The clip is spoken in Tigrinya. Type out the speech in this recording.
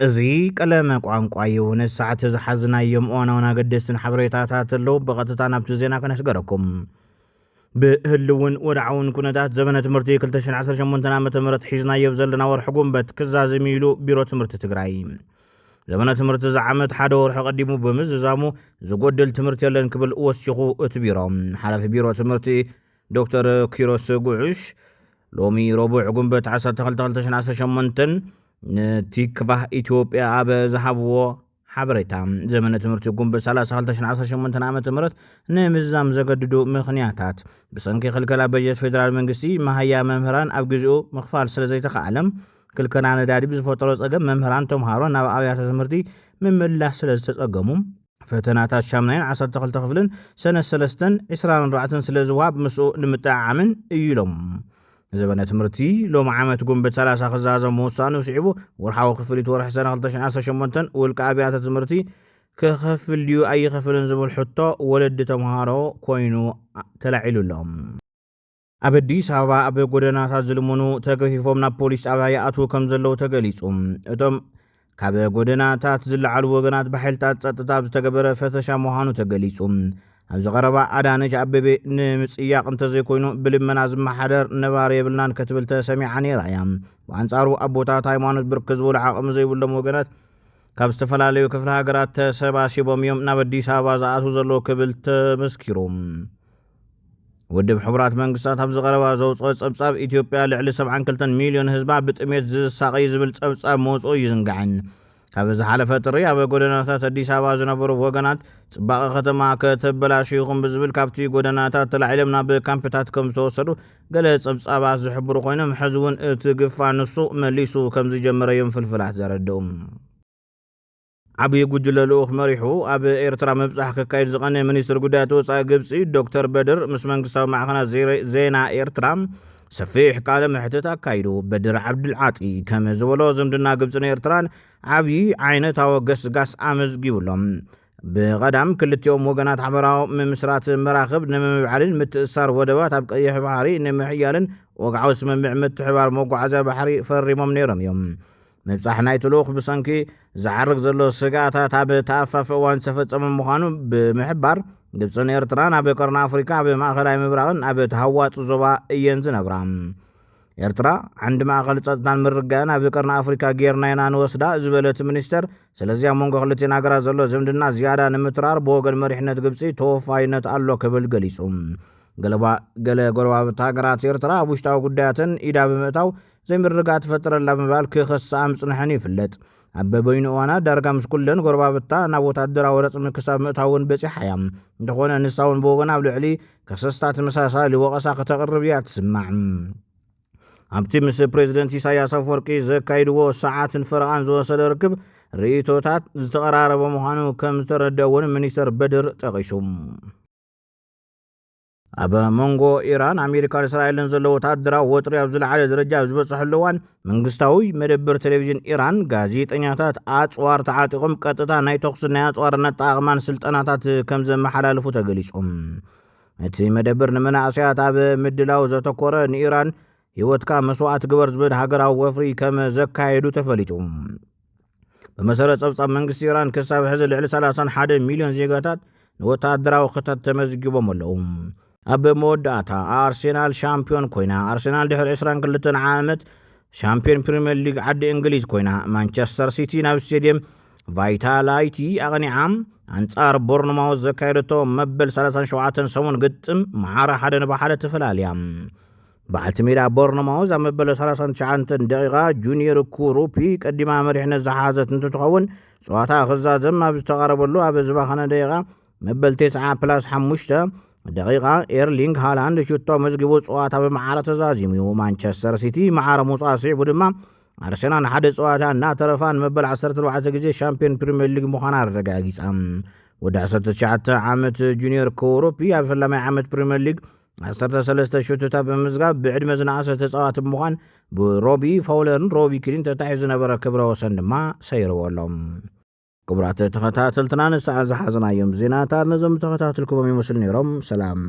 እዚ ቀለመ ቋንቋ የሆነ ሰዓት ዝሓዝናዮም እዋናውን ኣገደስን ሓበሬታታት ኣለዉ ብቐጥታ ናብቲ ዜና ከነስገረኩም ብህልውን ወድዓውን ኩነታት ዘመነ ትምህርቲ 2018 ዓ.ም ሒዝናዮ ዘለና ወርሒ ጉንበት ክዛዘም ኢሉ ቢሮ ትምህርቲ ትግራይ ዘመነ ትምህርቲ ዝዓመት ሓደ ወርሒ ቀዲሙ ብምዝዛሙ ዝጎድል ትምህርቲ የለን ክብል ወሲኹ እቲ ቢሮ ሓላፊ ቢሮ ትምህርቲ ዶክተር ኪሮስ ጉዑሽ ሎሚ ረቡዕ ጉንበት 12/2018 ቲክቫህ ኢትዮጵያ ኣብ ዝሃብዎ ሓበሬታ ዘመነ ትምህርቲ ጉንበት 30/2018 ዓ.ም ንምዛም ዘገድዱ ምኽንያታት ብሰንኪ ክልከላ በጀት ፌደራል መንግስቲ መሃያ መምህራን ኣብ ግዚኡ ምኽፋል ስለ ዘይተኻኣለም ክልከላ ነዳዲ ብዝፈጠሮ ፀገም መምህራን ተምሃሮ ናብ ኣብያተ ትምህርቲ ምምላስ ስለ ዝተፀገሙ ፈተናታት ሻምናይን 12 ክፍልን ሰነ 3 24 ስለ ዝወሃብ ምስኡ ንምጥዓምን እዩሎም ዘመነ ትምህርቲ ሎም ዓመት ጉንበት 30 ክዛዘም ውሳኑ ስዒቡ ወርሓዊ ክፍሊት ወርሒ ሰነ 2018 ውልቀ ኣብያተ ትምህርቲ ክኸፍል ድዩ ኣይኸፍልን ዝብል ሕቶ ወለዲ ተምሃሮ ኮይኑ ተላዒሉሎም ኣብ ኣዲስ ኣበባ ኣብ ጎደናታት ዝልሙኑ ተገፊፎም ናብ ፖሊስ ጣብያ ይኣትዉ ከም ዘለዉ ተገሊጹ እቶም ካብ ጎደናታት ዝለዓሉ ወገናት ብሓይልታት ጸጥታ ዝተገበረ ፈተሻ ምዃኑ ተገሊጹ ኣብ ዝቐረባ ኣዳነች ኣበቤ ንምጽያቕ እንተዘይኮይኑ ብልመና ዝመሓደር ነባር የብልናን ክትብል ተሰሚዓ ነይራ እያ ብኣንጻሩ ኣቦታት ሃይማኖት ብርክ ዝበሉ ዓቕሚ ዘይብሎም ወገናት ካብ ዝተፈላለዩ ክፍለ ሃገራት ተሰባሲቦም እዮም ናብ ኣዲስ ኣበባ ዝኣትዉ ዘለዉ ክብል ተመስኪሩ ውድብ ሕቡራት መንግስታት ኣብ ዝቐረባ ዘውፅኦ ጸብጻብ ኢትዮጵያ ልዕሊ 72 ሚልዮን ህዝባ ብጥሜት ዝሳቀይ ዝብል ጸብጻብ መውፅኡ ይዝንጋዕን ካብ ዝሓለፈ ጥሪ ኣብ ጎደናታት ኣዲስ ኣበባ ዝነበሩ ወገናት ጽባቐ ከተማ ከተበላሽዩኹም ብዝብል ካብቲ ጎደናታት ተላዒሎም ናብ ካምፕታት ከም ዝተወሰዱ ገለ ጸብጻባት ዝሕብሩ ኮይኖም ሕዚ እውን እቲ ግፋ ንሱ መሊሱ ከም ዝጀመረ እዮም ፍልፍላት ዘረድኡ ዓብዪ ጉጅለ ልኡኽ መሪሑ ኣብ ኤርትራ ምብጻሕ ክካየድ ዝቐነየ ሚኒስትር ጉዳያት ወፃኢ ግብፂ ዶክተር በድር ምስ መንግስታዊ ማዕኸናት ዜና ኤርትራ ሰፊሕ ቃለ መሕትት ኣካይዱ በድር ዓብድልዓጢ ከም ዝበሎ ዝምድና ግብፅን ኤርትራን ዓብዪ ዓይነታዊ ገስጋስ ኣመዝጊቡሎም ብቐዳም ክልቲኦም ወገናት ሓበራዊ ምምስራት መራኽብ ንምምብዓልን ምትእሳር ወደባት ኣብ ቀይሕ ባሕሪ ንምሕያልን ወግዓዊ ስምምዕ ምትሕባር መጓዓዝያ ባሕሪ ፈሪሞም ነይሮም እዮም ምብጻሕ ናይቲ ልኡኽ ብሰንኪ ዝዓርግ ዘሎ ስጋታት ኣብ ተኣፋፈ እዋን ዝተፈጸመ ምዃኑ ብምሕባር ግብፅን ኤርትራን ኣብ ቀርኒ ኣፍሪካ ኣብ ማእኸላይ ምብራቕን ኣብ ተሃዋፂ ዞባ እየን ዝነብራ ኤርትራ ዓንዲ ማእኸል ጸጥታን ምርጋን ኣብ ቀርኒ ኣፍሪካ ጌርና ኢና ንወስዳ ዝበለት ሚኒስተር ስለዚ ኣብ መንጎ ክልቲአን ሃገራት ዘሎ ዝምድና ዝያዳ ንምትራር ብወገን መሪሕነት ግብፂ ተወፋይነት ኣሎ ክብል ገሊጹ ገለ ጎረባብቲ ሃገራት ኤርትራ ኣብ ውሽጣዊ ጉዳያትን ኢዳ ብምእታው ዘይምርጋእ ትፈጥረላ ብምባል ክኸስኣ ምጽንሐን ይፍለጥ ኣብ በይኑ እዋናት ዳርጋ ምስ ኩለን ጎረባብታ ናብ ወታደራዊ ረፅሚ ክሳብ ምእታውን በፂሓ እያ እንተኾነ ንሳ እውን ብወገን ኣብ ልዕሊ ከሰስታት ተመሳሳሊ ወቐሳ ከተቕርብ እያ ትስማዕ ኣብቲ ምስ ፕሬዚደንት ኢሳያስ ኣፈወርቂ ዘካይድዎ ሰዓትን ፈረቓን ዝወሰደ ርክብ ርእቶታት ዝተቐራረበ ምዃኑ ከም ዝተረድአ እውን ሚኒስተር በድር ጠቒሱ ኣብ መንጎ ኢራን ኣሜሪካን እስራኤልን ዘሎ ወታደራዊ ወጥሪ ኣብ ዝለዓለ ደረጃ ኣብ ዝበፅሐሉ እዋን መንግስታዊ መደበር ቴሌቭዥን ኢራን ጋዜጠኛታት ኣፅዋር ተዓጢቖም ቀጥታ ናይ ተኹስን ናይ ኣፅዋርነት ኣቕማን ስልጠናታት ከም ዘመሓላልፉ ተገሊጾም እቲ መደበር ንመናእሰያት ኣብ ምድላው ዘተኮረ ንኢራን ህይወትካ መስዋዕት ግበር ዝብል ሃገራዊ ወፍሪ ከም ዘካየዱ ተፈሊጡ ብመሰረት ጸብጻብ መንግስቲ ኢራን ክሳብ ሕዚ ልዕሊ 31 ሚልዮን ዜጋታት ንወታደራዊ ክተት ተመዝጊቦም ኣለዉ ኣብ መወዳእታ ኣርሴናል ሻምፒዮን ኮይና ኣርሴናል ድሕሪ 22 ዓመት ሻምፒዮን ፕሪምየር ሊግ ዓዲ እንግሊዝ ኮይና ማንቸስተር ሲቲ ናብ ስቴድየም ቫይታላይቲ ኣቕኒዓ ኣንጻር ቦርንማውዝ ዘካየደቶ መበል 37 ሰሙን ግጥም መዓረ 1-1 ተፈላለያ በዓልቲ ሜዳ ቦርንማውዝ ኣብ መበል 39 ደቂቓ ጁኒየር ኩሩፒ ቀዲማ መሪሕነት ዝሓዘት እንትትኸውን ፀዋታ ክዛዘም ኣብ ዝተቓረበሉ ኣብ ዝባኸነ ደቂቓ መበል 9+5 ደቂቓ ኤርሊንግ ሃላንድ ሽቶ መዝጊቡ ፀዋታ ብመዓረ ተዛዚሙ ማንቸስተር ሲቲ መዓረ ሙፃእ ስዒቡ ድማ ኣርሴናል ሓደ ፀዋታ እናተረፋን መበል 14 ግዜ ሻምፒዮን ፕሪምየር ሊግ ምዃና ኣረጋጊጻ ወዲ 19 ዓመት ጁኒየር ኩሩፒ ኣብ ፈላማይ ዓመት ፕሪምየር ሊግ 13 ሹተታት ብምዝጋብ ብዕድመ ዝነኣሰ ተፃዋቲ ብምዃን ብሮቢ ፋውለርን ሮቢ ኪሊን ተታሒዙ ዝነበረ ክብረ ወሰን ድማ ሰይርዎ ኣሎም ክቡራት ተኸታተልትና ንሰዓት ዝሓዝናዮም ዜናታት ነዞም ተኸታተልኩዎም ይመስሉ ነይሮም ሰላም